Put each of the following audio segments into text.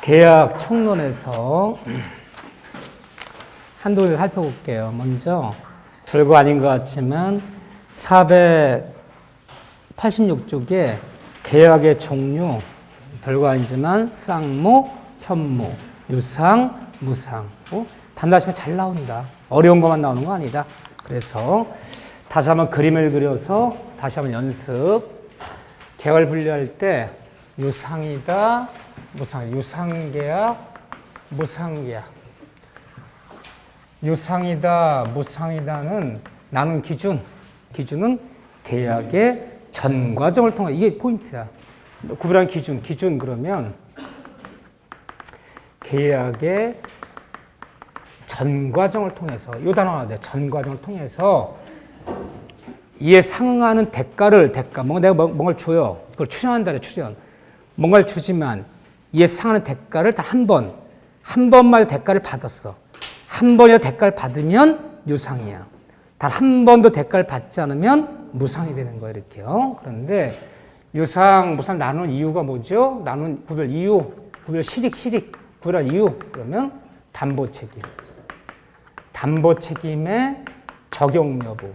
계약 총론에서 한두 군데 살펴볼게요. 먼저 별거 아닌 것 같지만 486쪽에 계약의 종류, 별거 아니지만 쌍무, 편무, 유상, 무상. 단답하시면 잘 나온다. 어려운 것만 나오는 거 아니다. 그래서 다시 한번 그림을 그려서 다시 한번 연습. 계약을 분류할 때 유상이다, 무상, 유상계약, 무상계약. 유상이다, 무상이다는 나눈 기준은 계약의 전 과정을 통해, 이게 포인트야. 구별한 기준 그러면 계약의 전 과정을 통해서, 이 단어가 돼. 전 과정을 통해서 이에 상응하는 뭔가 내가 뭔가를 줘요. 그걸 출연한다, 출연. 뭔가를 주지만 이에 상하는 대가를 단 한 번만 대가를 받았어. 한 번이라도 대가를 받으면 유상이야. 단 한 번도 대가를 받지 않으면 무상이 되는 거예요, 이렇게요. 그런데 유상, 무상 나누는 이유가 뭐죠? 나누는 구별 이유, 구별 시릭, 구별한 이유. 그러면 담보 책임의 적용 여부.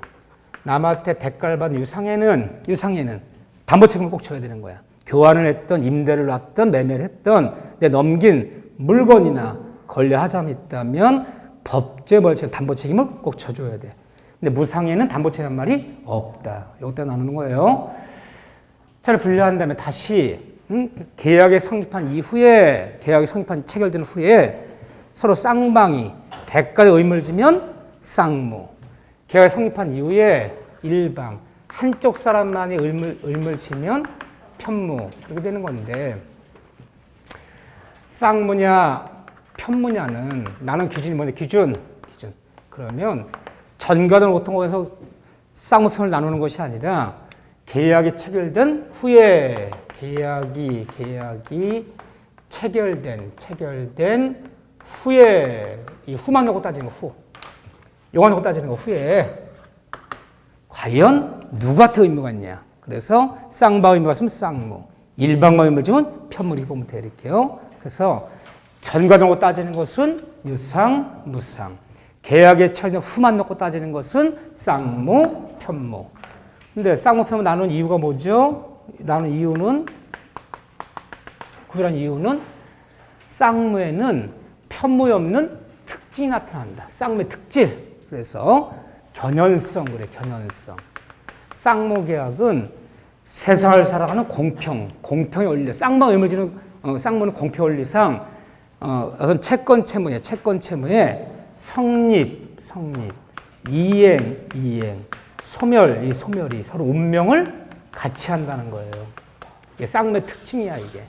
남한테 대가를 받은 유상에는 담보 책임을 꼭 져야 되는 거야. 교환을 했던, 임대를 놨던, 매매를 했던, 내 넘긴 물건이나 권리하자가 있다면 법제 벌칙 담보 책임을 꼭 져줘야 돼. 근데 무상에는 담보 책임한 말이 없다. 여기다 나누는 거예요. 차를 분류한 다음에 다시 계약이 성립한 이후에, 계약이 성립한 체결된 후에 서로 쌍방이 대가의 의무를 지면 쌍무. 계약이 성립한 이후에 일방, 한쪽 사람만이 의무를 지면 편무. 이렇게 되는 건데, 쌍무냐, 편무냐는 나는 기준이 뭔데? 기준. 그러면 전과등을 보통에서 쌍무편을 나누는 것이 아니라 계약이 체결된 후에, 계약이 체결된 후에, 이 후만 놓고 따지는 거, 요거 놓고 따지는 거 후에 과연 누구한테 의무가 있냐. 그래서 쌍방 의무가 있으면 쌍무, 일방만 의무를 지면 편무를 보면 돼, 이렇게요. 그래서 전과정으로 따지는 것은 유상, 무상. 계약의 체결된 후만 놓고 따지는 것은 쌍무, 편무. 근데 쌍무, 편무 나눈 이유가 뭐죠? 나눈 이유는, 구별한 이유는 쌍무에는 편무에 없는 특징이 나타난다. 쌍무의 특질. 그래서 견연성, 그래, 견연성. 쌍무 계약은 세상을 살아가는 공평의 원리. 쌍방 의무를 지는 쌍무는 공평 원리상 어떤 채권 채무의 성립, 이행, 소멸, 이 소멸이 서로 운명을 같이 한다는 거예요. 이게 쌍무의 특징이야, 이게.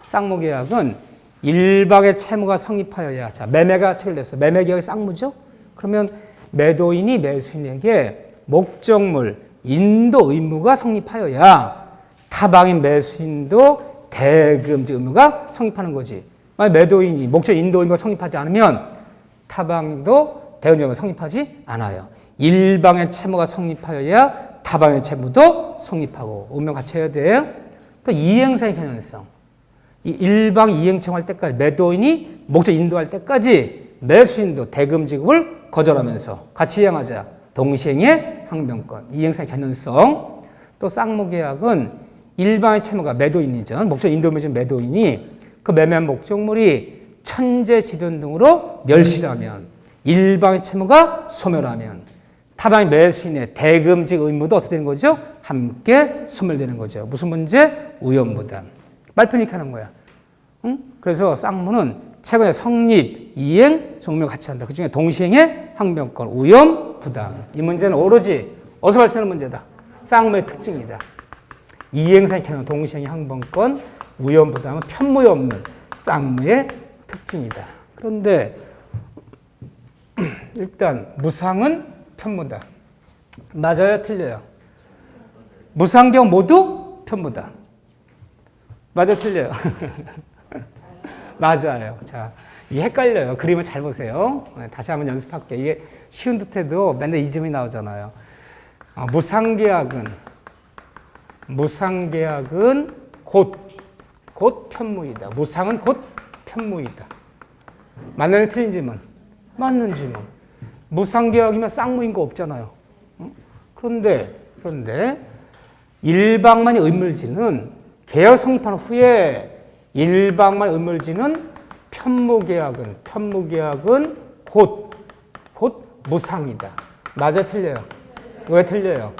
쌍무 계약은 일방의 채무가 성립하여야, 자, 매매가 체결됐어. 매매 계약이 쌍무죠? 그러면 매도인이 매수인에게 목적물, 인도 의무가 성립하여야 타방인 매수인도 대금지 의무가 성립하는 거지. 만약 매도인이 목적 인도 의무가 성립하지 않으면 타방도 대금지 의무가 성립하지 않아요. 일방의 채무가 성립하여야 타방의 채무도 성립하고 운명 같이 해야 돼요. 또 이행사의 개연성. 이 일방 이행청할 때까지 매도인이 목적 인도할 때까지 매수인도 대금 지급을 거절하면서 같이 이행하자. 동시행의 항변권, 이행사의 개연성. 또 쌍무 계약은 일방의 채무가 매도인이죠. 목적 인도면 매도인이 그 매매한 목적물이 천재지변 등으로 멸실하면, 일방의 채무가 소멸하면 타방의 매수인의 대금직 의무도 어떻게 되는 거죠? 함께 소멸되는 거죠. 무슨 문제? 위험부담. 빨리 하는 거야. 응? 그래서 쌍무는 최근에 성립, 이행, 종료 같이 한다. 그 중에 동시행의 항변권, 위험, 부담. 이 문제는 오로지 어디서 발생하는 문제다? 쌍무의 특징이다. 이행사의 개념, 동시행의 항변권, 위험, 부담은 편무에 없는 쌍무의 특징이다. 그런데 일단 무상은 편무다. 맞아요? 틀려요? 무상 경우 모두 편무다. 맞아요? 틀려요? 맞아요. 자, 이게 헷갈려요. 그림을 잘 보세요. 다시 한번 연습할게요. 이게 쉬운 듯해도 맨날 이 점이 나오잖아요. 무상계약은 곧 편무이다. 무상은 곧 편무이다. 맞는 틀린 질문. 맞는 질문. 무상계약이면 쌍무인 거 없잖아요. 그런데 일방만이 의물지는 계약 성립한 후에 일방만 의물지는 편무계약은 곧 무상이다. 맞아 틀려요? 왜 틀려요?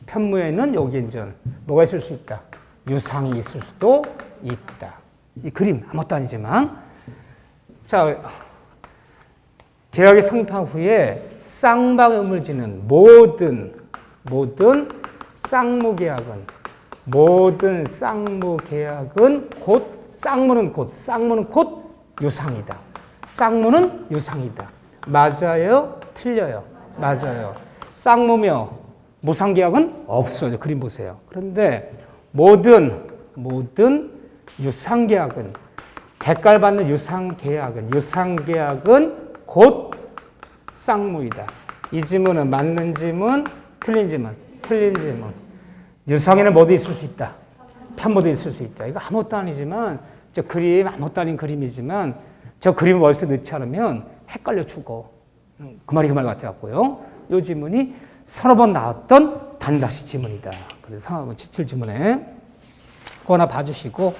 편무에는 여기 이제 뭐가 있을 수 있다? 유상이 있을 수도 있다. 이 그림 아무것도 아니지만 자 계약이 성립한 후에 쌍방의 의물지는 모든 쌍무계약은 쌍무는 곧 유상이다. 쌍무는 유상이다. 맞아요? 틀려요? 맞아요. 쌍무며 무상계약은 없어요. 그림 보세요. 그런데 모든 유상계약은 대가를 받는 유상계약은 곧 쌍무이다. 이 지문은 맞는 지문, 틀린 지문. 유상에는 뭐도 있을 수 있다. 편모도 있을 수 있다. 이거 아무것도 아니지만 저 그림 아무것도 아닌 그림이지만 저 그림을 머릿속에 넣지 않으면 헷갈려 죽어. 그 말이 그 말 같아갖고요. 이 지문이 서너 번 나왔던 단다시 지문이다. 그래서 상하고 지칠 지문에 그거 하나 봐주시고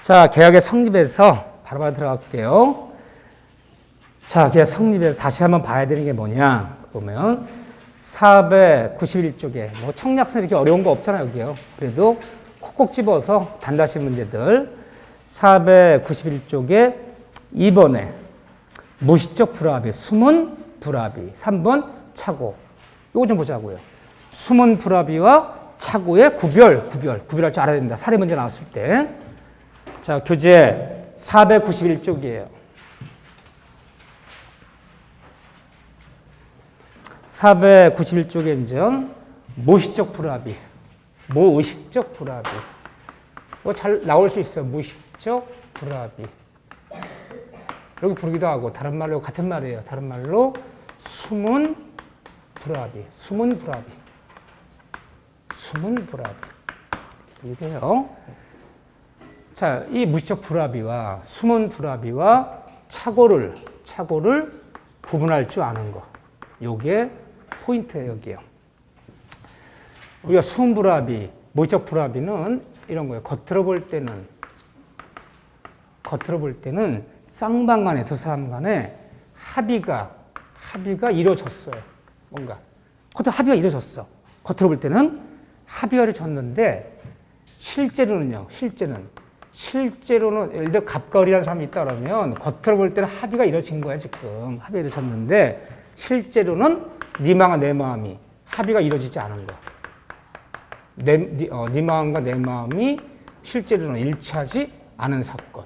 자 계약의 성립에서 바로바로 들어갈게요. 자 계약 성립에서 다시 한번 봐야 되는 게 뭐냐 보면 491쪽에 뭐 청약선 이렇게 어려운 거 없잖아요 여기요. 그래도 콕콕 집어서 단다시 문제들 491쪽에 2번에 무시적 불합의 숨은 불합의 3번 착오 이거 좀 보자고요. 숨은 불합의와 착오의 구별할 줄 알아야 된다. 사례 문제 나왔을 때. 자, 교재 491쪽이에요. 491쪽에 이제 무의식적 불합의. 이거 잘 나올 수 있어요. 무의식적 불합의. 이렇게 부르기도 하고 다른 말로 같은 말이에요. 다른 말로 숨은 불합의. 이래요. 자, 이 무의식적 불합의와 숨은 불합의와 착오를 구분할 줄 아는 거. 요게 포인트예요, 여기요. 우리가 숨은 불합의, 무의식적 불합의는 이런 거예요. 겉으로 볼 때는 쌍방 간에 두 사람 간에 합의가 이루어졌어요. 뭔가. 겉으로 합의가 이루어졌어. 겉으로 볼 때는 합의가 이루어졌는데 실제로는 예를 들어 갑가을이라는 사람이 있다 그러면 겉으로 볼 때는 합의가 이루어진 거야 지금. 합의가 이루어졌는데 실제로는 네 마음과 내 마음이 합의가 이루어지지 않은 거. 네 마음과 내 마음이 실제로는 일치하지 않은 사건.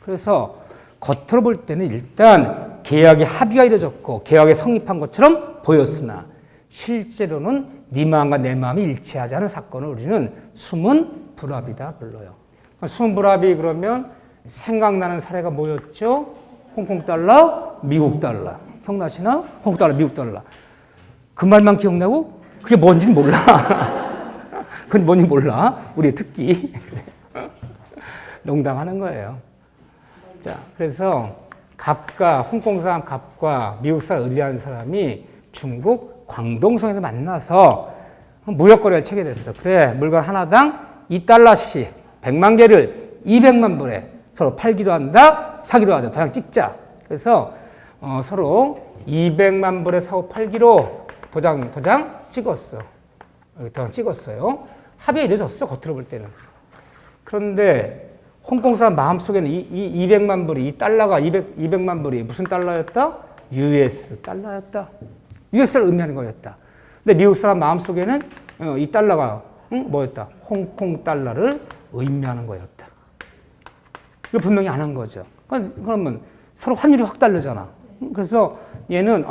그래서 겉으로 볼 때는 일단 계약의 합의가 이루어졌고 계약이 성립한 것처럼 보였으나 실제로는 네 마음과 내 마음이 일치하지 않은 사건을 우리는 숨은 불합이다 불러요. 숨은 불합이 그러면 생각나는 사례가 뭐였죠? 홍콩 달러, 미국 달러. 기억나시나? 홍콩 달러, 미국 달러. 그 말만 기억나고 그게 뭔지는 몰라. 그건 뭔지 몰라. 우리의 특기. 농담하는 거예요. 자, 그래서 홍콩 사람 갑과 미국 사람 을이라는 사람이 중국 광동성에서 만나서 무역거래를 체결했어. 그래, 물건 하나당 2달러씩 100만 개를 200만 불에 서로 팔기로 한다, 사기로 하자. 도장 찍자. 그래서 서로 200만 불에 사고 팔기로 도장 찍었어. 도장 찍었어요. 합의가 이루어졌어, 겉으로 볼 때는. 그런데 홍콩 사람 마음속에는 이 200만 불이, 이 달러가 200만 불이 무슨 달러였다? US 달러였다. US를 의미하는 거였다. 근데 미국 사람 마음속에는 이 달러가 뭐였다? 홍콩 달러를 의미하는 거였다. 이거 분명히 안 한 거죠. 그러면 서로 환율이 확 다르잖아. 그래서 얘는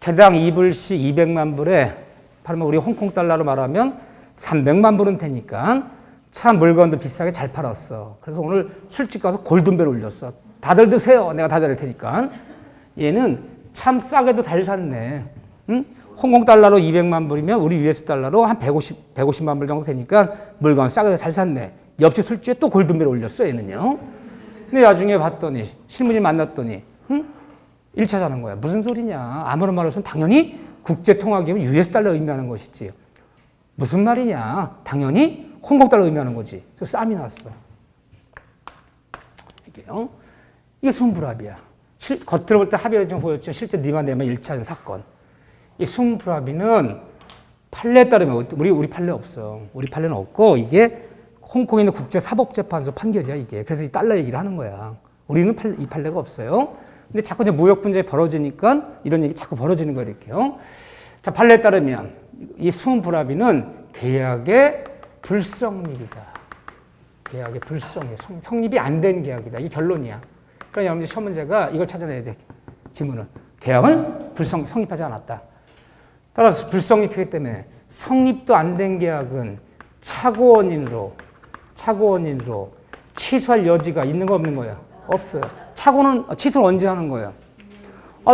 개당 2불씩 200만 불에 바로 우리 홍콩 달러로 말하면 300만 불은 되니까 참 물건도 비싸게 잘 팔았어. 그래서 오늘 술집 가서 골든벨 올렸어. 다들 드세요. 내가 다 드릴 테니까. 얘는 참 싸게도 잘 샀네. 응? 홍콩 달러로 200만 불이면 우리 US 달러로 한 150만 불 정도 되니까 물건 싸게 잘 샀네. 옆집 술집에 또 골든벨 올렸어. 얘는요. 근데 나중에 봤더니 실무진 만났더니 1차 자는 거야. 무슨 소리냐. 아무런 말 없으면 당연히 국제통화기금은 US 달러 의미하는 것이지. 무슨 말이냐. 당연히 홍콩 달러 의미하는 거지. 그래서 쌈이 났어. 이게요. 이게 수음불합이야. 겉으로 볼 때 합의를 좀 보였죠. 실제 니만 내면 1차 사건. 이 수음불합의는 판례에 따르면 우리 판례 없어. 우리 판례는 없고 이게 홍콩에 있는 국제사법재판소 판결이야 이게. 그래서 이 달러 얘기를 하는 거야. 우리는 이 판례가 없어요. 근데 자꾸 이제 무역 분쟁이 벌어지니까 이런 얘기 자꾸 벌어지는 거예요 이렇게요. 자 판례에 따르면 이 수음불합의는 계약의 불성립이다. 계약의 불성립, 성립이 안 된 계약이다. 이게 결론이야. 그러니까 여러분들 시험 문제가 이걸 찾아내야 돼. 지문은 계약은 성립하지 않았다. 따라서 불성립이기 때문에 성립도 안 된 계약은 착오 원인으로 취소할 여지가 있는 거 없는 거야? 없어요. 취소를 언제 하는 거야?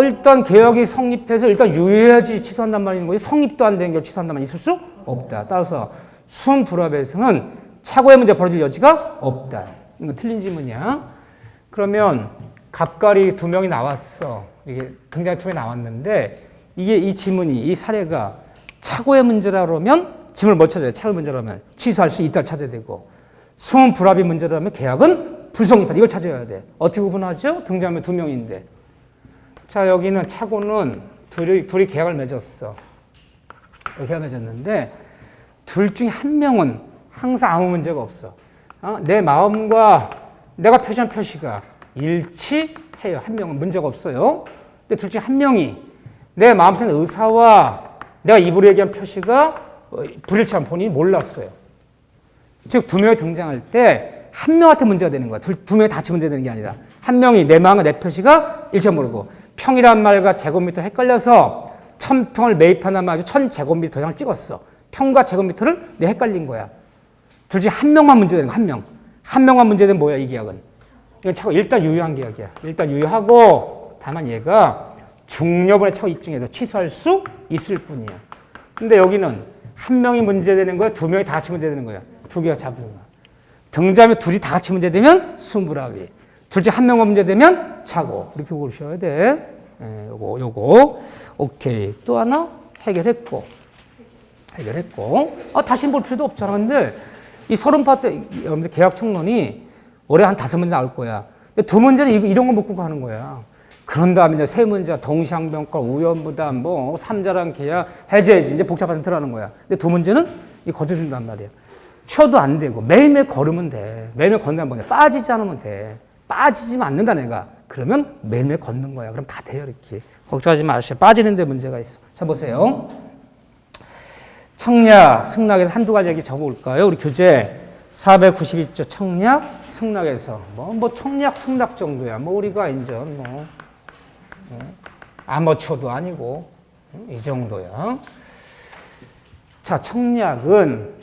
일단 계약이 성립해서 일단 유효해야지 취소한단 말인 거지. 성립도 안 된 계약을 취소한단 말이 있을 수 없다. 따라서 수음불합에서는 착오의 문제 벌어질 여지가 없다. 이건 틀린 지문이야. 그러면 갑갈이 2명이 나왔어. 이게 등장의 투명이 나왔는데 이게 이 지문이 이 사례가 착오의 문제라 그러면 지문을 뭐 찾아요? 착오의 문제라면 취소할 수 있다를 찾아야 되고 수음불합의 문제라면 계약은 불성립하다. 이걸 찾아야 돼. 어떻게 구분하죠? 등장하면 2명인데. 자 여기는 착오는 둘이 계약을 맺었어. 계약을 맺었는데 둘 중에 한 명은 항상 아무 문제가 없어. 내 마음과 내가 표시한 표시가 일치해요. 한 명은 문제가 없어요. 근데 둘 중에 한 명이 내 마음속의 의사와 내가 입으로 얘기한 표시가 불일치한 본인이 몰랐어요. 즉 2명이 등장할 때 한 명한테 문제가 되는 거야. 두 명이 같이 문제가 되는 게 아니라 한 명이 내 마음과 내 표시가 일치 모르고 평이란 말과 제곱미터 헷갈려서 1000평을 매입하는 말 1000제곱미터 도장을 찍었어. 평과 제곱미터를 내 헷갈린 거야. 둘 중에 한 명만 문제되는 거야. 한 명만 문제되면 뭐야 이 계약은. 이건 차고 일단 유효한 계약이야. 일단 유효하고 다만 얘가 중요분의 차고 입증해서 취소할 수 있을 뿐이야. 근데 여기는 한 명이 문제되는 거야. 2명이 다 같이 문제되는 거야. 2개가 잡는 거야. 등장하면 둘이 다 같이 문제되면 수음불합의. 둘 중에 한 명만 문제되면 착오. 이렇게 고르셔야 돼. 요거. 오케이. 또 하나 해결했고. 다시 볼 필요도 없잖아. 근데 이 30파 여러분들 계약 총론이 올해 한 5문제 나올 거야. 근데 2문제는 이런 거 묻고 가는 거야. 그런 다음에 이제 3문제, 동시항변가, 우연부담, 뭐, 3자랑 계약, 해제해지, 이제 복잡한 들어가는 거야. 근데 2문제는 이 거쳐준단 말이야. 쉬어도 안 되고, 매일매일 걸으면 돼. 매일매일 걷는다는 뭐냐. 빠지지 않으면 돼. 빠지지만 않는다, 내가. 그러면 매일매일 걷는 거야. 그럼 다 돼요, 이렇게. 걱정하지 마세요. 빠지는데 문제가 있어. 자, 보세요. 청약, 승낙에서 한두 가지 얘기 적어볼까요? 우리 교재 492조 청약, 승낙에서. 뭐 청약, 승낙 정도야. 뭐 우리가 인전, 아마추어도 아니고, 이 정도야. 자, 청약은,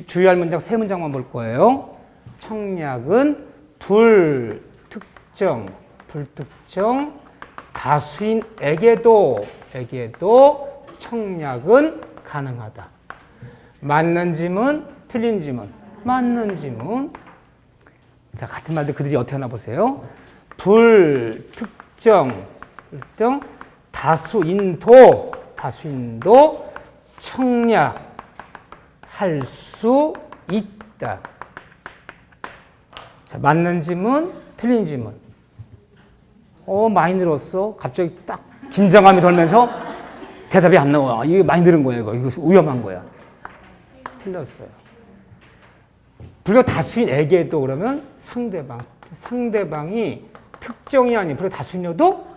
주의할 문장 3문장만 볼 거예요. 청약은 불특정, 다수인에게도 청약은 가능하다. 맞는 지문, 틀린 지문. 맞는 지문. 자, 같은 말도 그들이 어떻게 하나 보세요. 불특정, 다수인도 청약할 수 있다. 자, 맞는 지문, 틀린 지문. 많이 늘었어. 갑자기 딱 긴장감이 돌면서 대답이 안 나와. 이게 많이 늘은 거예요. 이거 위험한 거야. 틀렸어요. 불과 다수인에게도 그러면 상대방이 특정이 아닌 불과 다수인여도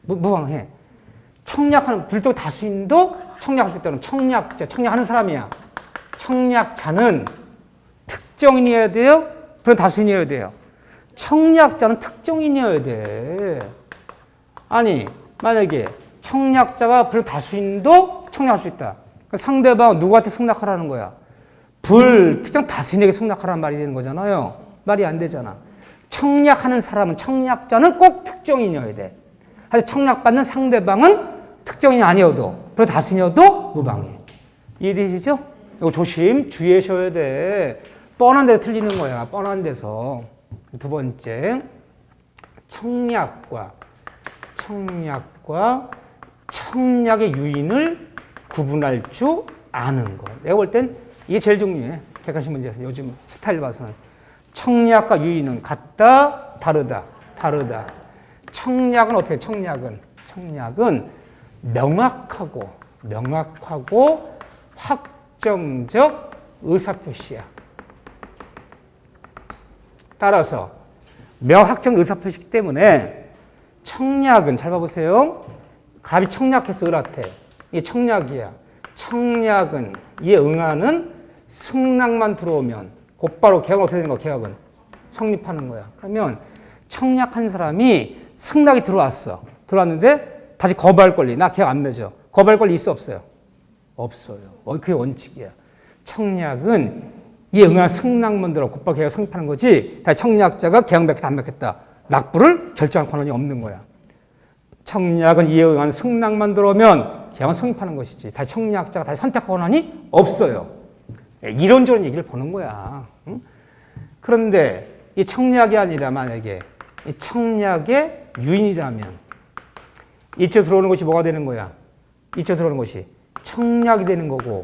무방해. 청약하는 불도 다수인도 청약할 수 있다는 청약하는 사람이야. 청약자는 특정인이어야 돼요? 불과 다수인이어야 돼요? 청약자는 특정인이어야 돼. 아니 만약에 청약자가 불과 다수인도 청약할 수 있다. 상대방 누구한테 승낙하라는 거야? 불특정 다수인에게 승낙하라는 말이 되는 거잖아요. 말이 안 되잖아. 청약하는 사람은 청약자는 꼭 특정인이어야 돼. 하지만 청약받는 상대방은 특정인이 아니어도 불과 다수인이어도 무방해. 이해되시죠? 이거 주의하셔야 돼. 뻔한 데서 틀리는 거야. 뻔한 데서. 2번째. 청약과 청약의 유인을 구분할 줄 아는 거. 내가 볼 땐 이게 제일 중요해. 객관식 문제에서 요즘 스타일 봐서는. 청약과 유인은 같다, 다르다. 청약은 어떻게 해? 청약은 명확하고 확정적 의사표시야. 따라서 명확정 의사표시기 때문에 청약은 잘 봐보세요. 갑이 청약해서 을한테. 이게 청약이야. 청약은 이에 응하는 승낙만 들어오면 곧바로 계약은 어떻게 되는 거야? 계약은 성립하는 거야. 그러면 청약한 사람이 승낙이 들어왔는데 다시 거부할 권리. 나 계약 안 맺어. 거부할 권리 있어 없어요? 없어요. 그게 원칙이야. 청약은 이에 응한 승낙만 들어 곧바로 계약 성립하는 거지. 다시 청약자가 계약 맺겠다 안 맺겠다. 낙부를 결정할 권한이 없는 거야. 청약은 이에 의한 승낙만 들어오면 계약은 성립하는 것이지. 다시 청약자가 다시 선택 권한이 없어요. 이런저런 얘기를 보는 거야. 응? 그런데 이 청약이 아니라 만약에 이 청약의 유인이라면 이쪽 들어오는 것이 뭐가 되는 거야? 이쪽 들어오는 것이 청약이 되는 거고,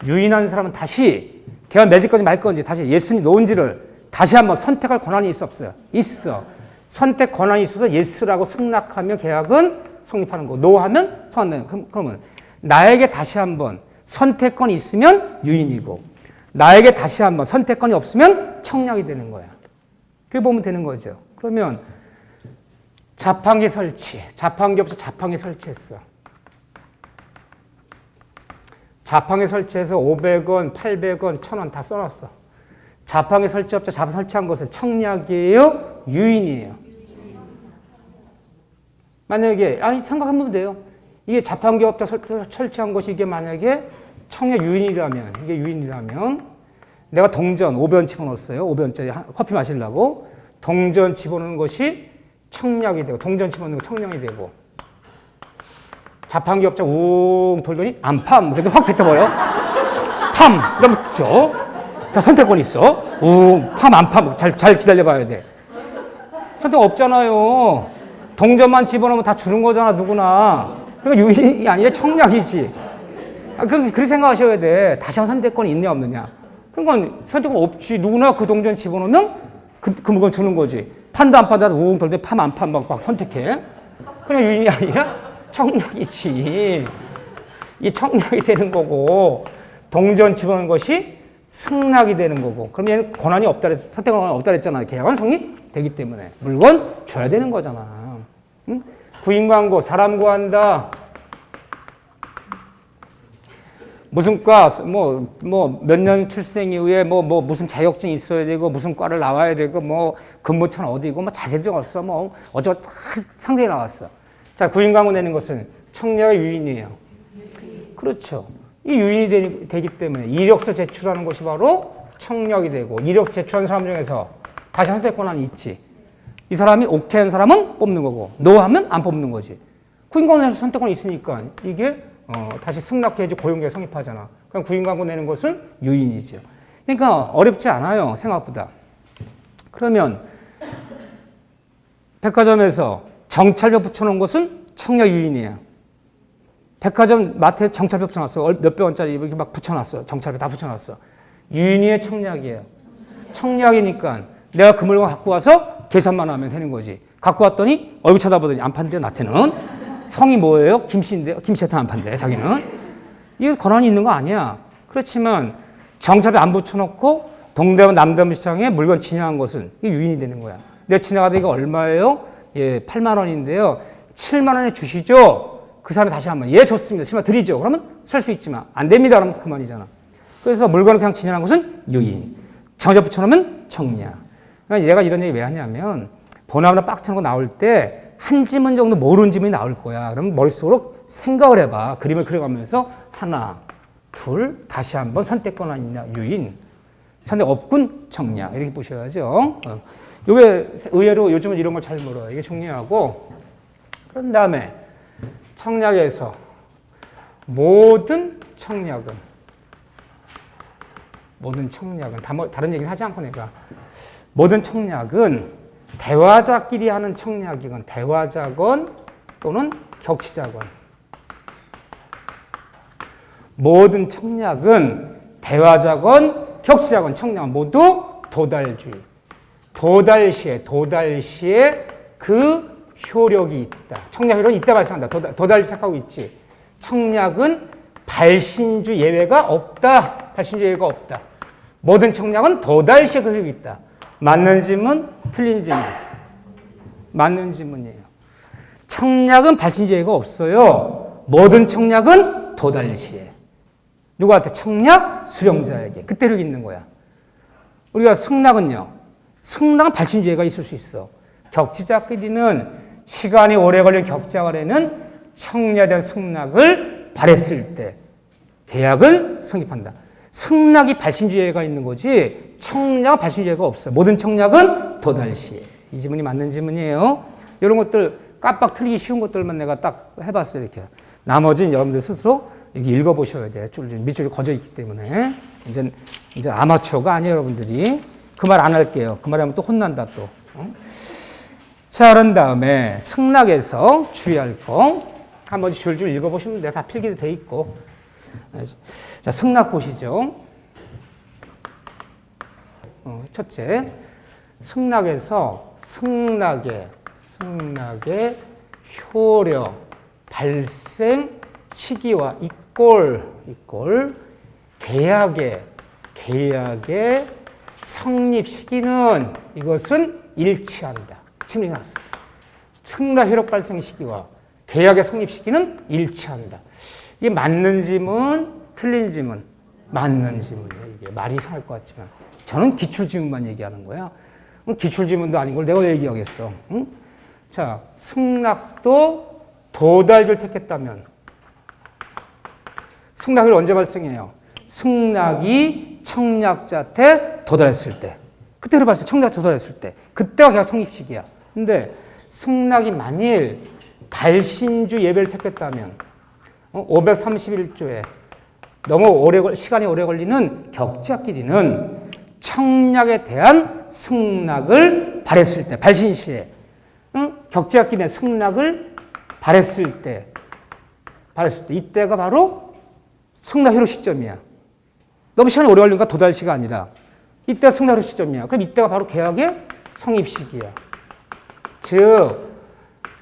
유인한 사람은 다시 계약 맺을 건지 말 건지 다시 예스니 노인지를 다시 한번 선택할 권한이 있어 없어요? 있어. 선택 권한이 있어서 예스라고 승낙하면 계약은 성립하는 거고, 노하면 성립하는. 그러면 나에게 다시 한번 선택권이 있으면 유인이고, 나에게 다시 한번 선택권이 없으면 청약이 되는 거야. 그렇게 보면 되는 거죠. 그러면 자판기 없어 자판기 설치했어. 자판기 설치해서 500원, 800원, 1000원 다 써놨어. 자판기 설치업자 자판 설치한 것은 청약이에요? 유인이에요? 만약에, 생각해보면 돼요. 이게 자판기 업자 설치한 것이 이게 만약에 청약 유인이라면 내가 동전 500원 집어넣었어요. 500원짜리 커피 마시려고. 동전 집어넣는 것이 청약이 되고, 동전 집어넣는 거 청약이 되고, 자판기 업자 웅 돌더니 안 팜. 그래도 확 뱉어버려. 팜. 그러면 자, 선택권이 있어. 팜, 안 팜. 잘 기다려봐야 돼. 선택 없잖아요. 동전만 집어넣으면 다 주는 거잖아, 누구나. 그러니까 유인이 아니라 청약이지. 그렇게 생각하셔야 돼. 다시 한 선택권이 있냐, 없느냐. 그러니까 선택권 없지. 누구나 그 동전 집어넣으면 그 물건 주는 거지. 판도 안 판다, 웅 돌더니 팜, 안 팜 막 선택해. 그냥 유인이 아니라 청약이지. 이 청약이 되는 거고, 동전 집어넣는 것이 승낙이 되는 거고, 그럼 얘는 권한이 없다 그랬어. 선택 권한이 없다 그랬잖아. 계약은 성립되기 때문에. 물건 줘야 되는 거잖아. 응? 구인 광고, 사람 구한다. 무슨 과, 몇 년 출생 이후에 무슨 자격증이 있어야 되고, 무슨 과를 나와야 되고, 근무처는 어디고, 자세히 적었어. 어쩌고 상세히 나왔어. 자, 구인 광고 내는 것은 청약의 유인이에요. 그렇죠. 이 유인이 되기 때문에 이력서 제출하는 것이 바로 청약이 되고, 이력서 제출한 사람 중에서 다시 선택 권한이 있지. 이 사람이 오케이 한 사람은 뽑는 거고, 노 하면 안 뽑는 거지. 구인 광고 내서 선택권이 있으니까 이게 다시 승낙해야지 고용계약 성립하잖아. 그럼 구인 광고 내는 것은 유인이죠. 그러니까 어렵지 않아요, 생각보다. 그러면 백화점에서 정찰표 붙여놓은 것은 청약 유인이에요. 백화점 마트에 정찰표 붙여놨어. 몇백 원짜리 이렇게 막 붙여놨어. 정찰표 다 붙여놨어. 유인이에요, 청약이에요? 청약이니까 내가 그 물건 갖고 와서 계산만 하면 되는 거지. 갖고 왔더니 얼굴 쳐다보더니 안 판대요, 나한테는. 성이 뭐예요? 김씨인데요. 김씨한테 안 판대, 자기는. 이거 권한이 있는 거 아니야. 그렇지만 정찰표 안 붙여놓고 동대문 남대문 시장에 물건 진행한 것은 이게 유인이 되는 거야. 내가 지나가다 이거 얼마예요? 예, 8만 원인데요. 7만 원에 주시죠? 그 사람이 다시 한번, 예, 좋습니다. 7만 원 드리죠. 그러면 쓸 수 있지만 안 됩니다. 그러면 그만이잖아. 그래서 물건을 그냥 진행한 것은 유인. 정찰 붙여놓으면 청약. 그러니까 얘가 이런 얘기 왜 하냐면, 번호하나 박스 쳐놓고 나올 때 한 지문 정도 모르는 지문이 나올 거야. 그럼 머릿속으로 생각을 해봐. 그림을 그려가면서 하나, 둘, 다시 한번 선택 권한 있냐, 유인. 선택 없군, 청약. 이렇게 보셔야죠. 이게 의외로 요즘은 이런 걸 잘 물어요. 이게 중요하고. 그런 다음에 청약에서 모든 청약은 다른 얘기는 하지 않고 내가 모든 청약은 대화자끼리 하는 청약이건 대화자건 또는 격치자건. 모든 청약은 대화자건 격치자건 청약은 모두 도달주의. 도달시에 그 효력이 있다. 청약 효력이 있다 발생한다. 도달주의 생각하고 있지. 청약은 발신주 예외가 없다. 발신주 예외가 없다. 모든 청약은 도달시에 그 효력이 있다. 맞는 질문, 틀린 질문. 맞는 질문이에요. 청약은 발신주 예외가 없어요. 모든 청약은 도달시에. 누구한테? 청약 수령자에게. 그때 효력이 있는 거야. 우리가 승낙은요. 승낙은 발신주 예외가 있을 수 있어. 격치자끼리는 시간이 오래 걸린 격치자 간에는 청약된 승낙을 발했을 때 계약을 성립한다. 승낙이 발신주 예외가 있는 거지 청약은 발신주 예외가 없어요. 모든 청약은 도달시에. 이 질문이 맞는 질문이에요. 이런 것들 깜빡 틀리기 쉬운 것들만 내가 딱 해봤어요. 이렇게. 나머지는 여러분들 스스로 여기 읽어보셔야 돼요. 밑줄이 거져 있기 때문에. 이제 아마추어가 아니에요, 여러분들이. 그 말 안 할게요. 그 말 하면 또 혼난다, 또. 자, 그런 다음에 승낙에서 주의할 거. 한번 줄줄 읽어보시면 내가 다 필기도 돼 있고. 자, 승낙 보시죠. 첫째, 승낙에서 승낙의 효력, 발생 시기와 이꼴 계약의 성립 시기는 이것은 일치한다. 질문이 나왔어. 승낙 효력 발생 시기와 계약의 성립 시기는 일치한다. 이게 맞는 지문, 틀린 지문. 맞는 지문이에요. 이게 말이 이상할 것 같지만 저는 기출 지문만 얘기하는 거야. 기출 지문도 아닌 걸 내가 왜 얘기하겠어? 응? 자, 승낙도 도달주를 택했다면 승낙이 언제 발생해요? 승낙이 청약자한테 도달했을 때. 그때로 발생, 청약자한테 도달했을 때. 그때가 계약 성립 시기야. 근데 승낙이 만일 발신주 예배를 택했다면 531조에 너무 시간이 오래 걸리는 격자끼리는 청약에 대한 승낙을 발했을 때, 발신 시에 격자끼리는 승낙을 발했을 때, 이때가 바로 승낙 효력 시점이야. 너무 시간이 오래 걸리니까 도달시가 아니라 이때가 승낙 효력 시점이야. 그럼 이때가 바로 계약의 성립 시기야. 즉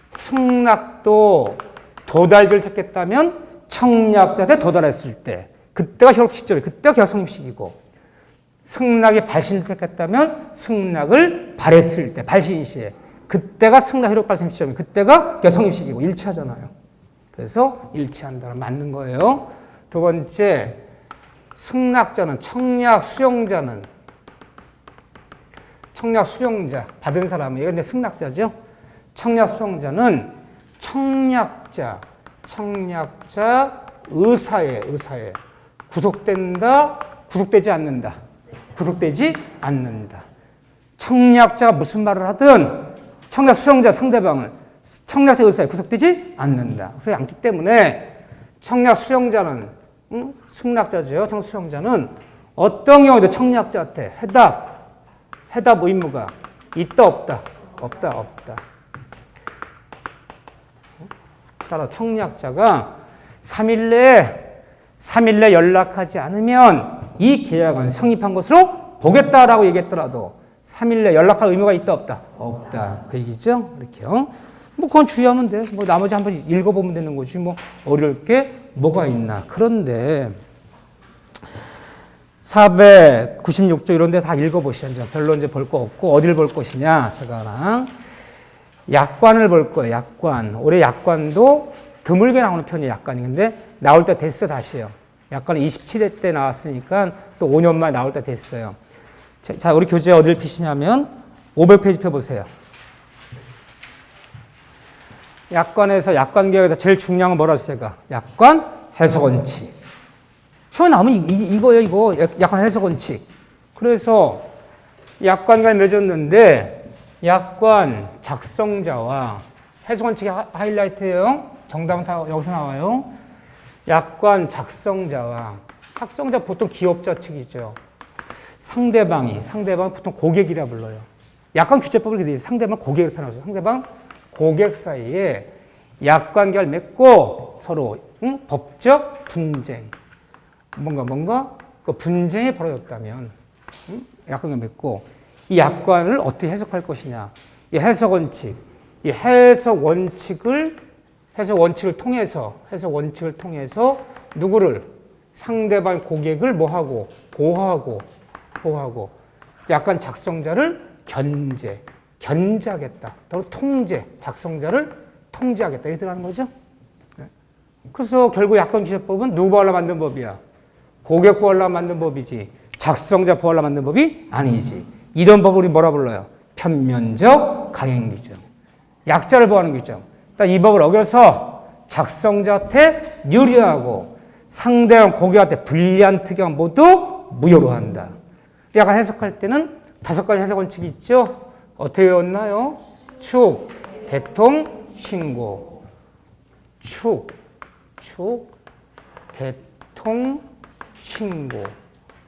승낙도 도달주를 택했다면 청약자한테 도달했을 때 그때가 효력 시점이야. 그때가 계약 성립 시기고 승낙의 발신을 택했다면 승낙을 발했을 때 발신 시에 그때가 승낙 효력 발생 시점이야. 그때가 계약 성립 시기고 일치하잖아요. 그래서 일치한다는 맞는 거예요. 두 번째, 승낙자는 청약 수령자 받은 사람이에요. 근데 승낙자죠. 청약 수령자는 청약자 의사에 구속되지 않는다. 청약자가 무슨 말을 하든 청약 수령자 상대방은 청약자 의사에 구속되지 않는다. 그래서 양기 때문에 청약 수령자는 승낙자죠. 청약 수령자는 어떤 경우에도 청약자한테 해답 의무가 있다 없다. 따라 청약자가 3일 내에 연락하지 않으면 이 계약은 성립한 것으로 보겠다라고 얘기했더라도 3일 내에 연락할 의무가 있다 없다. 그 얘기죠. 이렇게요. 뭐 그건 주의하면 돼. 뭐 나머지 한번 읽어보면 되는 거지. 뭐 어려울 게 뭐가 있나. 그런데 496조 이런 데 다 읽어보시죠. 별로 이제 볼 거 없고 어딜 볼 것이냐. 제가랑 약관을 볼 거예요. 약관. 올해 약관도 드물게 나오는 편이에요. 약관이. 근데 나올 때 됐어 다시요. 약관은 27회 때 나왔으니까 또 5년 만에 나올 때 됐어요. 자, 우리 교재 어딜 피시냐면 500페이지 펴보세요. 약관에서 약관개혁에서 제일 중요한 건 뭐라고 했어요? 제가 약관 해석 원칙. 시험에 나오면 이거예요. 이거 약관 해석 원칙. 그래서 약관과 맺었는데 약관 작성자와 해석 원칙의 하이라이트예요. 정답은 다 여기서 나와요. 약관 작성자 보통 기업자 측이죠. 상대방 보통 고객이라 불러요. 약관 규제법을 이렇게 돼 있어요. 상대방 고객을 표현하죠. 상대방 고객 사이에 약관계를 맺고 서로 법적 분쟁, 뭔가 그 분쟁이 벌어졌다면 약관을 맺고 이 약관을 어떻게 해석할 것이냐. 이 해석 원칙, 이 해석 원칙을 통해서 누구를 상대방 고객을 뭐하고 보호하고 약관 작성자를 견제하겠다. 바로 작성자를 통제하겠다. 이렇게 들어가는 거죠. 그래서 결국 약관규제법은 누구 보호하려 만든 법이야? 고객 보호하려 만든 법이지. 작성자 보호하려 만든 법이 아니지. 이런 법을 우리 뭐라 불러요? 편면적 강행규정. 약자를 보호하는 규정. 이 법을 어겨서 작성자한테 유리하고 상대방 고객한테 불리한 특양 모두 무효로 한다. 약간 해석할 때는 5가지 해석 원칙이 있죠. 어떻게 외웠나요? 축, 대통, 신고. 축, 대통, 신고.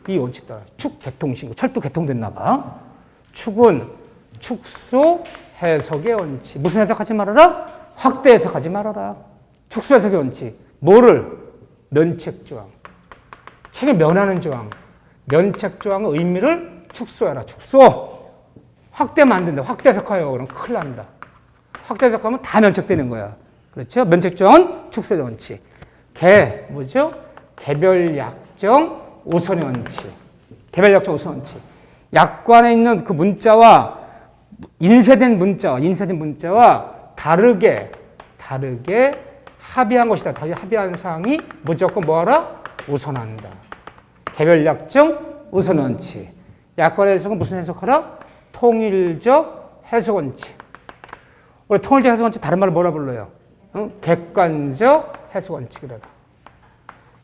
이 원칙 따라. 축, 대통, 신고. 철도 개통됐나 봐. 축은 축소 해석의 원칙. 무슨 해석하지 말아라? 확대 해석하지 말아라. 축소 해석의 원칙. 뭐를? 면책조항. 책에 면하는 조항. 면책조항의 의미를 축소해라. 축소. 확대하면 안 된다. 확대 해석하여. 그럼 큰일 난다. 확대 해석하면 다 면책되는 거야. 그렇죠? 면책조항은 축소의 원칙. 뭐죠? 개별약정 우선의 원칙. 개별약정 우선 원칙. 약관에 있는 그 문자와 인쇄된 문자와 다르게 합의한 것이다. 다르게 합의한 사항이 무조건 뭐하라? 우선한다. 개별약정 우선 원칙. 약관의 해석은 무슨 해석하라? 통일적 해석 원칙. 우리 통일적 해석 원칙 다른 말로 뭐라 불러요? 객관적 해석 원칙이라고.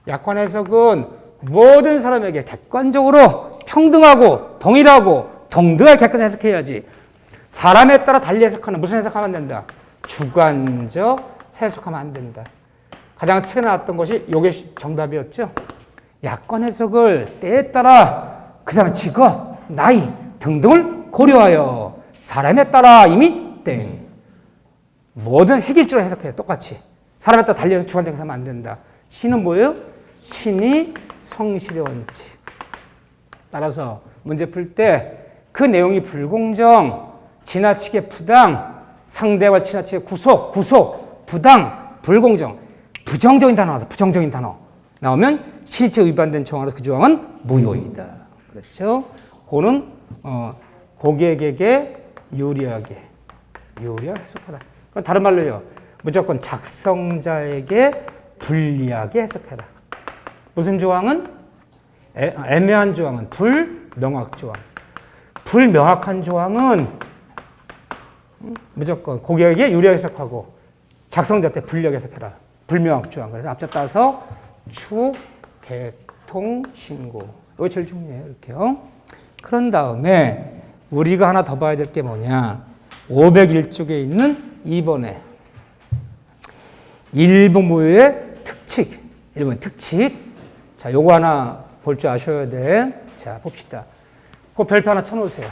약관 해석은 모든 사람에게 객관적으로 평등하고 동일하고 동등하게 객관적으로 해석해야지. 사람에 따라 달리 해석하는 무슨 해석하면 안 된다? 주관적 해석하면 안 된다. 가장 최근에 나왔던 것이 이게 정답이었죠. 약관 해석을 때에 따라 그 사람의 직업, 나이 등등을 고려하여 사람에 따라 이미 땡. 모든 획일적으로 해석해요. 똑같이. 사람에 따라 달리 주관적 해석하면 안 된다. 신은 뭐예요? 신이 성실의 원칙. 따라서 문제 풀 때 그 내용이 불공정, 지나치게 부당, 상대와 지나치게 구속, 부당, 불공정, 부정적인 단어 나오면 실체 위반된 조항으로 그 조항은 무효이다. 그렇죠? 그거는 고객에게 유리하게 해석하라. 그럼 다른 말로요. 무조건 작성자에게 불리하게 해석해라. 무슨 조항은? 애매한 조항은 불명확 조항. 불명확한 조항은 무조건 고객에게 유리하게 해석하고 작성자한테 불리하게 해석해라. 불명확 조항. 그래서 앞자 따서 축, 개통, 신고. 이거 제일 중요해요. 이렇게요. 그런 다음에 우리가 하나 더 봐야 될 게 뭐냐. 501쪽에 있는 2번에 일부무효의 특칙. 자, 요거 하나 볼 줄 아셔야 돼. 자, 봅시다. 그 별표 하나 쳐놓으세요.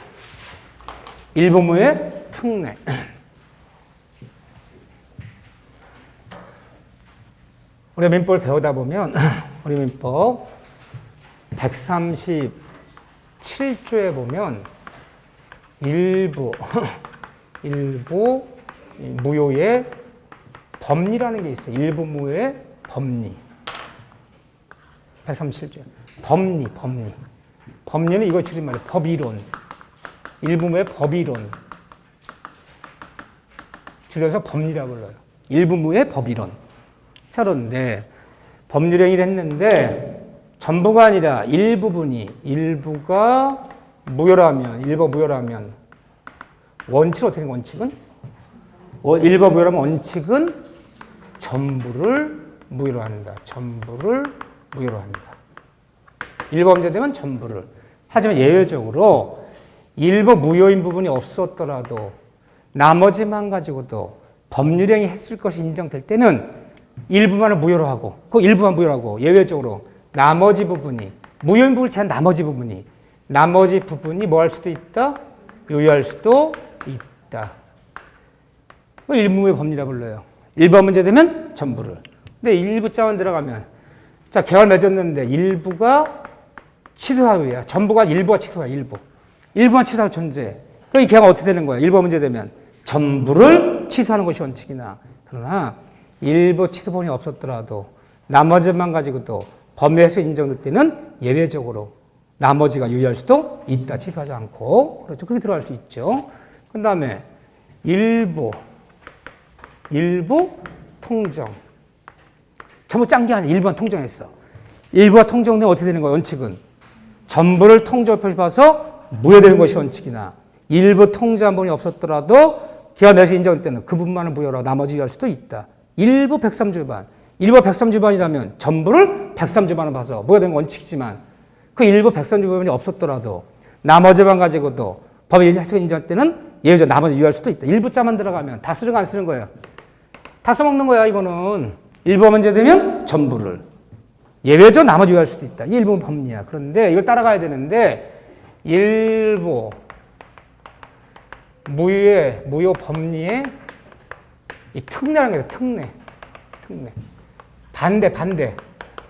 일부무효의 특례. 우리가 민법을 배우다 보면 우리 민법 137조에 보면 일부 무효의 법리라는 게 있어요. 일부 무효의 법리. 137조. 법리. 법리는 이거 줄임말이에요. 법이론. 일부 무효의 법이론. 줄여서 법리라고 불러요. 일부 무효의 법이론. 자, 그런데 법률행위를 했는데 전부가 아니라 일부가 무효라면 원칙은 어떻게 되는 원칙은? 일부 무효라면 원칙은 전부를 무효로 한다. 일부 범죄되면 전부를. 하지만 예외적으로 일부 무효인 부분이 없었더라도 나머지만 가지고도 법률행위 했을 것이 인정될 때는 일부만을 무효로 하고 그 일부만 무효로 하고 예외적으로 나머지 부분이 무효인 부분을 제한 나머지 부분이 뭐 할 수도 있다? 유효할 수도 있다. 이걸 일부의 법리라 불러요. 1번 문제 되면 전부를. 근데 일부자만 들어가면 자, 계약을 맺었는데 일부가 취소사유야. 전부가 일부가 취소야. 일부만 취소할 존재. 그럼 이 계약은 어떻게 되는 거야? 1번 문제 되면 전부를 취소하는 것이 원칙이나 그러나 일부 취소본이 없었더라도 나머지만 가지고도 법리에서 인정될 때는 예외적으로 나머지가 유효할 수도 있다. 취소하지 않고. 그렇죠. 그렇게 들어갈 수 있죠. 그 다음에 일부 통정. 전부 짠 게 아니라 일부만 통정했어. 일부가 통정되면 어떻게 되는 거야? 원칙은 전부를 통정을 봐서 무효되는 것이 원칙이나 일부 통제한 번이 없었더라도 계약 맺어서 인정될 때는 그 부분만은 무효라고 나머지 유효할 수도 있다. 일부 103주반. 일부가 103주반이라면 전부를 103주반을 봐서 무효되는 원칙이지만 그 일부 103주반이 없었더라도 나머지만 가지고도 법이 해석 인정할 때는 예외적 나머지 유효할 수도 있다. 일부자만 들어가면 다 쓰는 거 안 쓰는 거예요. 다 써먹는 거야 이거는. 일부 문제 되면 전부를. 예외적 나머지 유효할 수도 있다. 이 일부 법리야. 그런데 이걸 따라가야 되는데 일부 무효 법리의 이 특례라는 게 특례.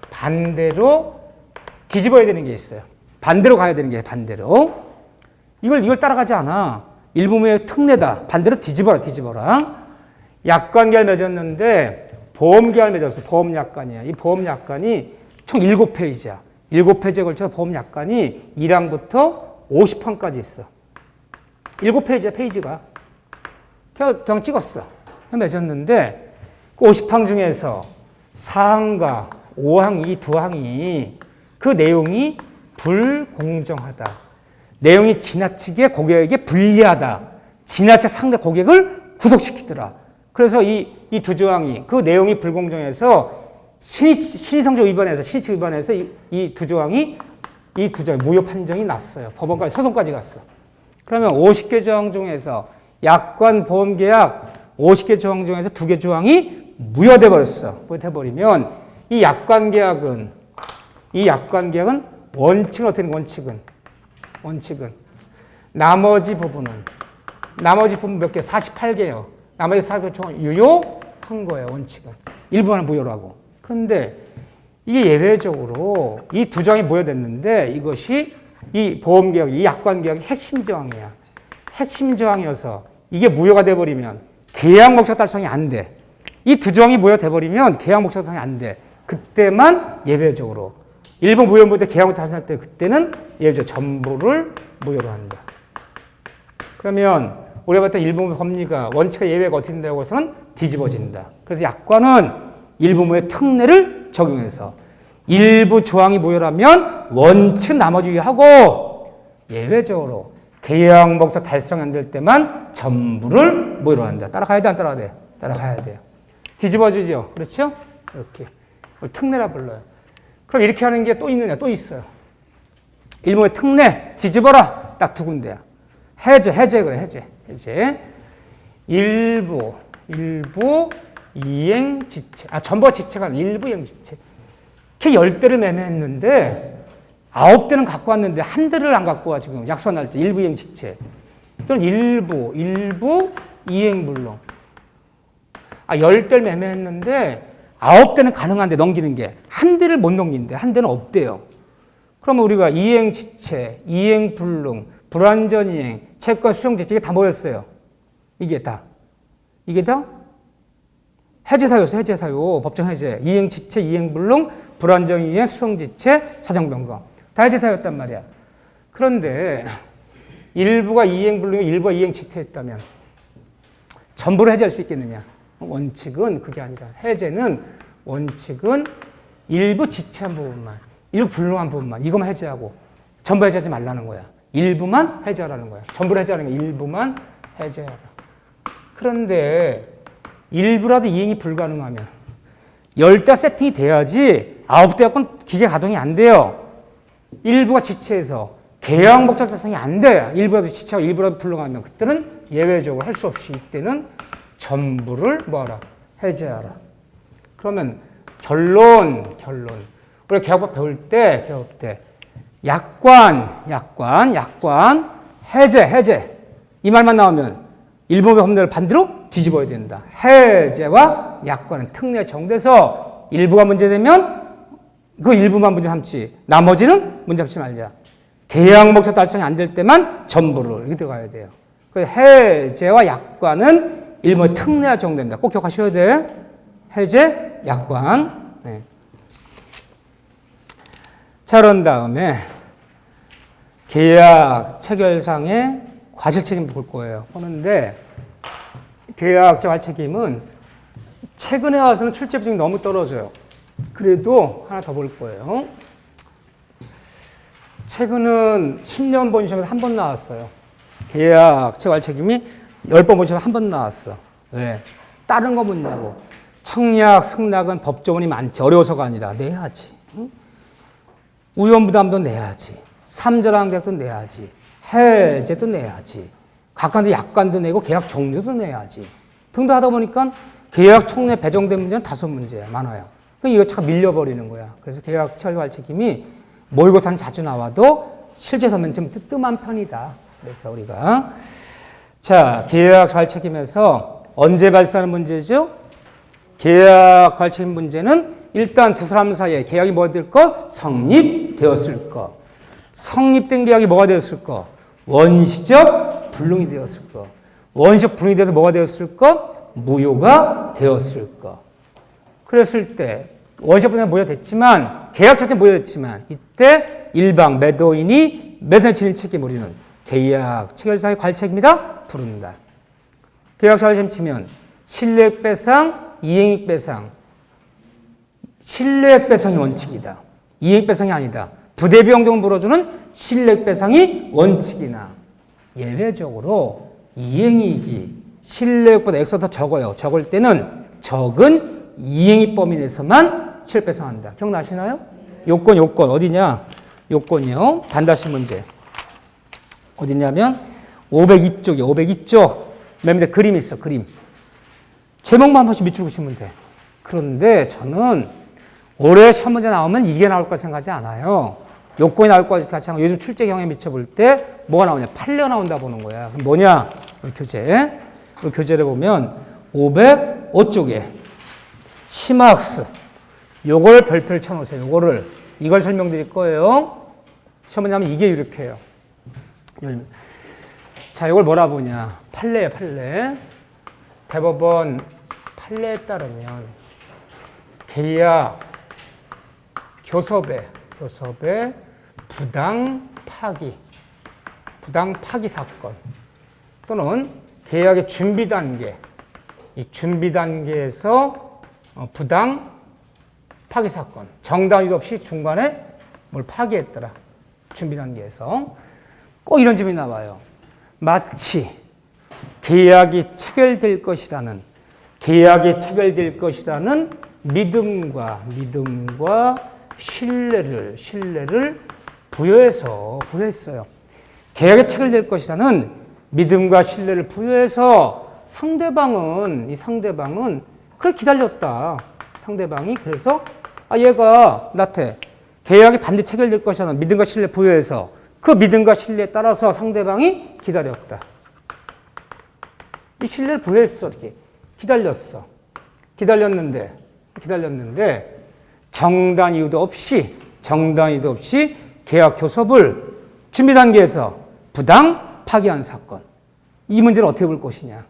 반대로 뒤집어야 되는 게 있어요. 반대로 가야 되는 게 반대로. 이걸 따라가지 않아. 일부의 특례다. 반대로 뒤집어라. 약관계를 맺었는데 보험계약을 맺었어. 보험약관이야. 이 보험약관이 총 7페이지야. 7페이지에 걸쳐서 보험약관이 1항부터 50항까지 있어. 7페이지야, 페이지가. 그냥 찍었어. 맺었는데 그 50항 중에서 4항과 5항 이 두 항이 그 내용이 불공정하다. 내용이 지나치게 고객에게 불리하다. 지나치게 상대 고객을 구속시키더라. 그래서 이 두 조항이 그 내용이 불공정해서 신의성조 위반해서 신의칙 위반해서 이 두 조항이 무효 판정이 났어요. 법원까지 소송까지 갔어. 그러면 50개 조항 중에서 약관 보험계약 50개 조항 중에서 2개 조항이 무효돼 버렸어. 무효돼 버리면 이 약관계약은 원칙은 어떻게 되는 원칙은 나머지 부분 몇 개? 48개요. 나머지 48개 유효한 거예요. 원칙은. 일부는 무효라고. 그런데 이게 예외적으로 이 두 조항이 무효됐는데 이것이 이 보험계약, 이 약관계약의 핵심 조항이야. 핵심 조항이어서 이게 무효가 돼버리면 계약 목적 달성이 안 돼. 이 두 조항이 무효돼 버리면 계약 목적 달성이 안 돼. 그때만 예외적으로 일부 무효 무효 계약 목적 달성할 때 그때는 예외적으로 전부를 무효로 한다. 그러면 우리가 봤던 일부 법리가 원칙과 예외가 어떻게 된다고 해서는 뒤집어진다. 그래서 약관은 일부무효 특례를 적용해서 일부 조항이 무효라면 원칙 나머지 유효하고 예외적으로 계약 목적 달성이 안 될 때만 전부를 무효로 한다. 따라가야 돼, 안 따라가야 돼? 따라가야 돼요. 뒤집어지죠? 그렇죠? 이렇게. 특례라 불러요. 그럼 이렇게 하는 게 또 있느냐? 또 있어요. 일부의 특례 뒤집어라. 딱 두 군데야. 해제 그래, 해제. 일부 이행지체. 전부가 지체가 아니라 일부 이행지체. 이렇게 10대를 매매했는데 9대는 갖고 왔는데 한 대를 안 갖고 와 지금 약속 날 때 일부 이행지체. 또는 일부 이행불능. 10대를 매매했는데 9대는 가능한데 넘기는 게 한 대를 못 넘긴대. 한 대는 없대요. 그러면 우리가 이행지체, 이행불능, 불완전이행, 채권 수용지체 이게 다 뭐였어요? 이게 다 해제사유였어. 해제사유. 법정 해제. 이행지체, 이행불능, 불완전이행, 수용지체, 사정변경. 다 해제사유였단 말이야. 그런데 일부가 이행불능이고 일부가 이행지체했다면 전부를 해제할 수 있겠느냐? 원칙은 그게 아니라 원칙은 일부 지체한 부분만, 일부 불능한 부분만 이것만 해제하고 전부 해제하지 말라는 거야. 일부만 해제하라는 거야. 전부를 해제하는 게 일부만 해제하라. 그런데 일부라도 이행이 불가능하면 10대 세팅이 돼야지 9대가 건 기계 가동이 안 돼요. 일부가 지체해서 계약 목적 달성이 안 돼. 일부라도 지체하고 일부라도 불능하면 그때는 예외적으로 할 수 없이 이때는 전부를 뭐하라? 해제하라. 그러면 결론. 우리가 계약법 배울 때 약관, 해제. 이 말만 나오면 일본의 법률을 반대로 뒤집어야 된다. 해제와 약관은 특례에 적용돼서 일부가 문제되면 그 일부만 문제 삼지 나머지는 문제 삼지 말자. 계약 목적 달성이 안 될 때만 전부를 이렇게 들어가야 돼요. 그래서 해제와 약관은 일본의 특례에 적용된다. 꼭 기억하셔야 돼. 해제, 약관. 네. 자, 그런 다음에 계약 체결상의 과실 책임도 볼 거예요. 보는데 계약 체결 책임은 최근에 와서는 출제 비중이 너무 떨어져요. 그래도 하나 더 볼 거예요. 최근은 10년 본 시험에서 한 번 나왔어요. 계약 체결 책임이 10번 본 시험에서 한 번 나왔어. 왜? 다른 거 묻냐고. 청약, 승낙은 법조문이 많지. 어려워서가 아니라 내야지. 응? 우연부담도 내야지. 삼절한 계약도 내야지. 해제도 내야지. 각각의 약관도 내고 계약 종료도 내야지. 등등 하다 보니까 계약 총례 배정된 문제는 5문제 많아요. 이거 참 밀려버리는 거야. 그래서 계약 체결 책임이 모의고사는 자주 나와도 실제 서면 좀 뜨끔한 편이다. 그래서 우리가 자 계약 관 책임에서 언제 발생하는 문제죠? 계약 관 책임 문제는 일단 두 사람 사이에 계약이 뭐가 될 것? 성립되었을 것. 성립된 계약이 뭐가 되었을 것? 원시적 불능이 되었을 것. 원시적 불능이 돼서 뭐가 되었을 것? 무효가 되었을 것. 그랬을 때 원시적 불능이 무효됐지만 계약 자체는 무효됐지만 이때 일방 매도인이 매도인의 진행 책임 우리는 계약 체결상의 관책임이다 부른다. 계약 자체를 치면 신뢰액 배상, 이행익 배상. 신뢰액 배상이 원칙이다. 이행익 배상이 아니다. 부대비용 등 물어주는 신뢰액 배상이 원칙이나 예외적으로 이행이익이 신뢰액보다 액수가 더 적어요. 적을 때는 적은 이행이익 범위 내에서만 실효 배상한다. 기억나시나요? 요건 어디냐? 요건이요. 단다시 문제. 어디냐면 502쪽이요. 502쪽. 맨 밑에 그림이 있어. 그림. 제목만 한 번씩 밑줄 그시면 돼. 그런데 저는 올해 시험 문제 나오면 이게 나올 거라 생각하지 않아요. 요건이 나올 거라 같이 하고 요즘 출제 경향에 미쳐볼 때 뭐가 나오냐? 판례가 나온다 보는 거야. 그럼 뭐냐? 우리 교재. 우리 교재를 보면 505쪽에 심화학습. 요걸 별표를 쳐놓으세요. 이걸 설명드릴 거예요. 시험 문제 하면 이게 유력해요. 자, 이걸 뭐라 보냐? 판례예요, 판례. 대법원 판례에 따르면 계약 교섭의 부당 파기 사건 또는 계약의 준비 단계, 이 준비 단계에서 부당 파기 사건, 정당 이유 없이 중간에 뭘 파기했더라. 준비 단계에서 꼭 이런 점이 나와요. 마치 계약이 체결될 것이라는 믿음과 신뢰를 부여했어요. 계약이 체결될 것이라는 믿음과 신뢰를 부여해서 상대방은 그래 기다렸다. 상대방이 그래서 얘가 나한테 계약이 반드시 체결될 것이라는 믿음과 신뢰를 부여해서 그 믿음과 신뢰에 따라서 상대방이 기다렸다. 이 신뢰를 부여했어. 이렇게 기다렸어. 기다렸는데 정당 이유도 없이 계약 교섭을 준비 단계에서 부당 파기한 사건. 이 문제를 어떻게 볼 것이냐.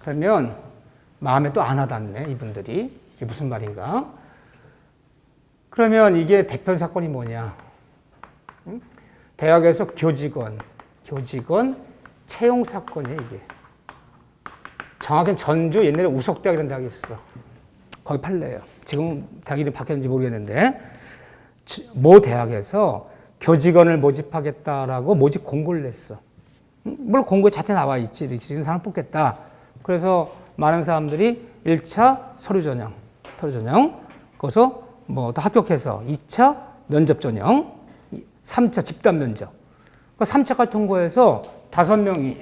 그러면 마음에 또 안 와닿네, 이분들이. 이게 무슨 말인가? 그러면 이게 대표 사건이 뭐냐? 대학에서 교직원 채용 사건이에요, 이게. 정확히는 전주 옛날에 우석대학 이런 대학이 있었어. 거기 판례예요. 지금 대학 이름이 바뀌었는지 모르겠는데 모 대학에서 교직원을 모집하겠다라고 모집 공고를 냈어. 물론 공고에 자체 나와 있지. 이런 사람 뽑겠다. 그래서 많은 사람들이 1차 서류 전형, 거기서 뭐 또 합격해서 2차 면접 전형, 3차 집단 면접. 그 3차까지 통과해서 5명이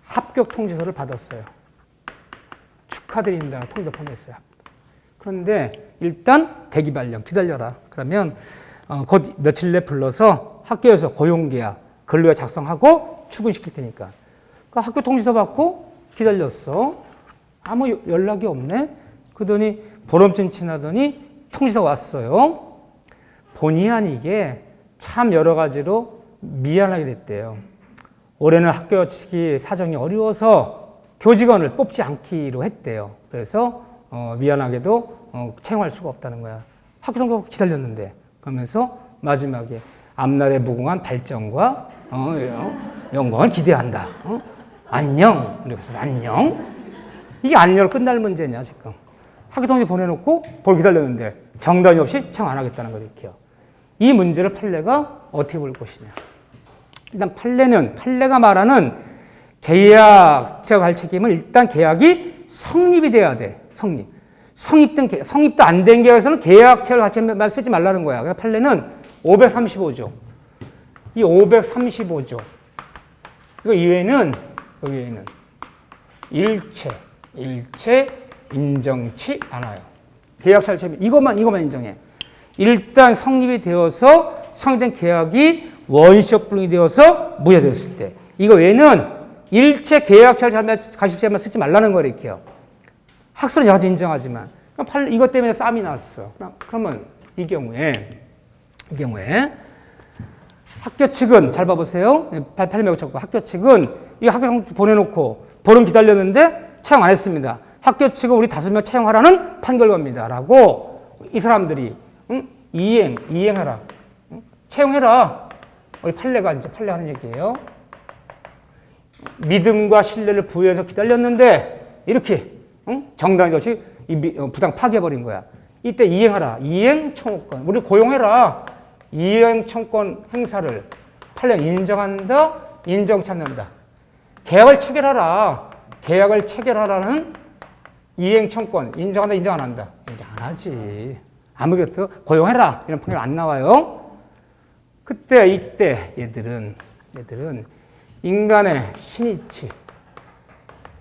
합격 통지서를 받았어요. 축하드립니다. 통지서 보냈어요. 그런데 일단 대기 발령 기다려라. 그러면 곧 며칠 내 불러서 학교에서 고용계약, 근로계약 작성하고 출근시킬 테니까. 그 학교 통지서 받고 기다렸어. 아무 연락이 없네. 그러더니 보름쯤 지나더니 통지서 왔어요. 본의 아니게 참 여러 가지로 미안하게 됐대요. 올해는 학교 측이 사정이 어려워서 교직원을 뽑지 않기로 했대요. 그래서 미안하게도 채용할 수가 없다는 거야. 학교 통보 기다렸는데. 그러면서 마지막에 앞날의 무궁한 발전과 영광을 기대한다. 안녕. 그래서 안녕. 이게 안녕으로 끝날 문제냐 지금. 학교 통지 보내놓고 볼 기다렸는데 정답이 없이 채용 안 하겠다는 걸 익혀. 이 문제를 판례가 어떻게 볼 것이냐. 일단 판례가 말하는 계약체가 할 책임은 일단 계약이 성립이 돼야 돼. 성립도 안 된 계약에서는 계약체를 할 책임을 쓰지 말라는 거야. 그래서 판례는 535조. 이 535조. 이거 이외에는 일체 인정치 않아요. 계약체 할 책임 이것만 인정해. 일단 성립이 되어서 성립된 계약이 원시적 불응이 되어서 무효되었을 때 이거 외에는 일체 계약체를 가십시에만 쓰지 말라는 거예요. 이렇게요. 학설은 여러 가지 인정하지만 이것 때문에 싸움이 났어. 그러면 이 경우에 학교 측은 잘 봐보세요. 판례 매우 적고 학교 측은 이 학교 보내놓고 보름 기다렸는데 채용 안 했습니다. 학교 측은 우리 5명 채용하라는 판결입니다. 라고 이 사람들이 이행하라. 채용해라. 우리 판례가 이제 판례하는 얘기예요. 믿음과 신뢰를 부여해서 기다렸는데 이렇게 정당이 없이 부당 파기해버린 거야. 이때 이행하라. 이행 청구권. 우리 고용해라. 이행 청구권 행사를 판례가 인정한다. 인정 찾는다. 계약을 체결하라. 계약을 체결하라는 이행 청구권. 인정한다. 인정 안 한다. 인정 안 하지. 아무것도 고용해라. 이런 판결 안 나와요. 이때 얘들은 인간의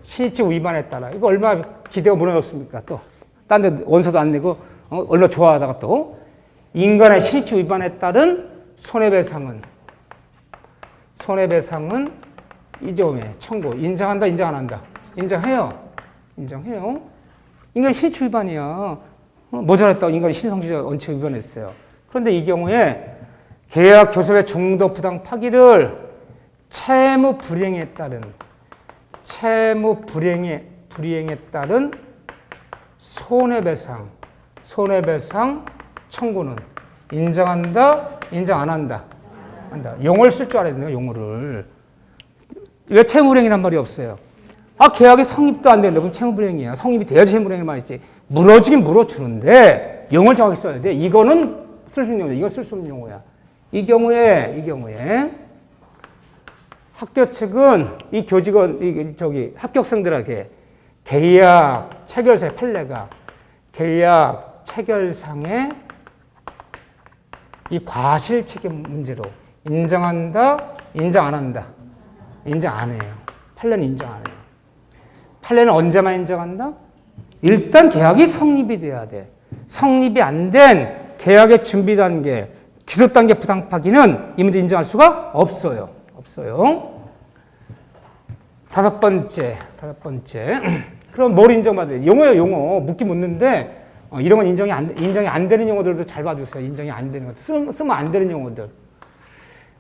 신이치 위반에 따라 이거 얼마나 기대가 무너졌습니까? 또 딴 데 원서도 안 내고 얼마나 좋아하다가 또 인간의 신이치 위반에 따른 손해배상은 이점에 청구 인정한다 인정 안 한다 인정해요. 인간의 신이치 위반이야. 모자랐다고 인간의 신성지적 원칙 위반했어요. 그런데 이 경우에 계약 교섭의 중도 부당 파기를 채무 불이행에 따른 손해배상 청구는 인정한다, 인정 안 한다. 용어를 쓸 줄 알아야 돼요, 용어를. 왜 채무불이행이란 말이 없어요? 계약이 성립도 안 되는데 무슨 채무불이행이야. 성립이 돼야지 채무불이행을 말이지. 물어주긴 물어주는데 용어를 정확히 써야 돼. 이거는 쓸 수 있는 용어야. 이건 쓸 수 없는 용어야. 이 경우에 학교 측은 이 교직원, 합격생들에게 계약 체결서의 판례가 계약 체결상의 이 과실 책임 문제로 인정한다, 인정 안 한다. 인정 안 해요. 판례는 인정 안 해요. 판례는 언제만 인정한다? 일단 계약이 성립이 돼야 돼. 성립이 안 된 계약의 준비 단계, 기소 단계 부당 파기는 이 문제 인정할 수가 없어요. 다섯 번째. 그럼 뭘 인정받아요? 용어예요, 용어. 묻기 묻는데, 이런 건 인정이 안 되는 용어들도 잘 봐주세요. 인정이 안 되는 것들. 쓰면 안 되는 용어들.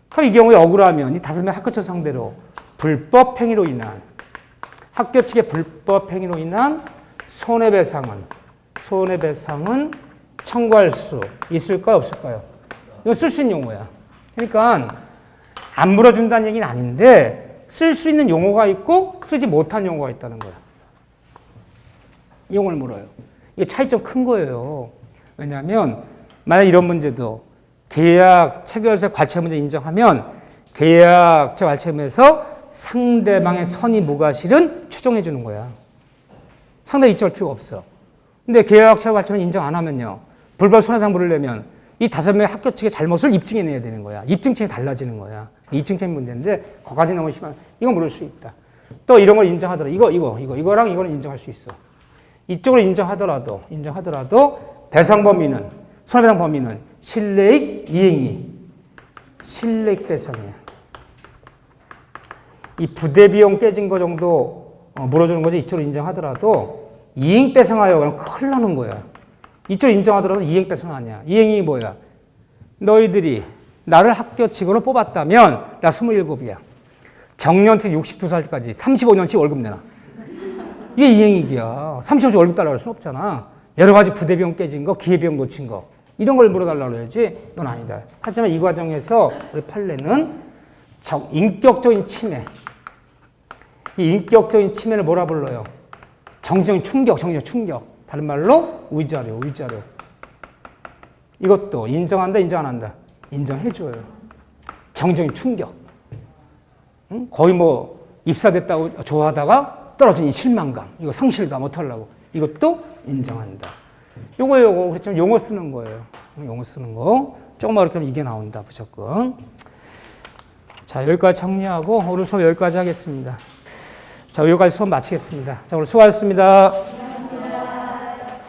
그럼 이 경우에 억울하면 이 5명 학교처 상대로 불법 행위로 인한, 학교 측의 불법 행위로 인한 손해배상은 청구할 수 있을까요, 없을까요? 이거 쓸 수 있는 용어야. 그러니까 안 물어준다는 얘기는 아닌데 쓸 수 있는 용어가 있고 쓰지 못한 용어가 있다는 거야. 용어를 물어요. 이게 차이 좀 큰 거예요. 왜냐하면 만약 이런 문제도 계약 체결서 관체 문제 인정하면 계약체 관체에서 상대방의 선의 무과실은 추정해 주는 거야. 상대가 입증할 필요가 없어. 근데 계약체 관체만 인정 안 하면요. 불법 손해배상 물으려면 이 5명의 학교 측의 잘못을 입증해내야 되는 거야. 입증책이 달라지는 거야. 입증책 문제인데 거기까지 너무 심한 이건 물을 수 있다. 또 이런 걸 인정하더라도 이거랑 이거는 인정할 수 있어. 이쪽으로 인정하더라도 배상 범위는 손해배상 범위는 실내익 이행이 실익배상이야. 이 부대 비용 깨진 거 정도 물어주는 거지 이쪽으로 인정하더라도 이행배상하여 그럼 큰일 나는 거야. 이쪽으로 인정하더라도 이행배상 아니야. 이행이 뭐야? 너희들이 나를 학교 직원으로 뽑았다면 나 27이야. 정년퇴 62살까지 35년치 월급 내놔. 이게 이행이기야. 35년치 월급 달라고 할 수는 없잖아. 여러 가지 부대 비용 깨진 거, 기회비용 놓친 거 이런 걸 물어달라고 해야지 이건 아니다. 하지만 이 과정에서 우리 판례는 인격적인 침해, 이 인격적인 침해를 뭐라 불러요? 정신적인 충격, 정신적 충격. 다른 말로 위자료. 이것도 인정한다, 인정 안 한다? 인정해줘요. 정신적인 충격. 응? 거의 뭐 입사됐다고 좋아하다가 떨어진 이 실망감, 이거 상실감 어떡하려고? 이것도 인정한다. 요거 그랬지만 용어 쓰는 거예요. 용어 쓰는 거. 조금만 이렇게 하면 이게 나온다, 무조건. 자, 여기까지 정리하고 오늘 수업 여기까지 하겠습니다. 자, 여기까지 수업 마치겠습니다. 자, 오늘 수고하셨습니다.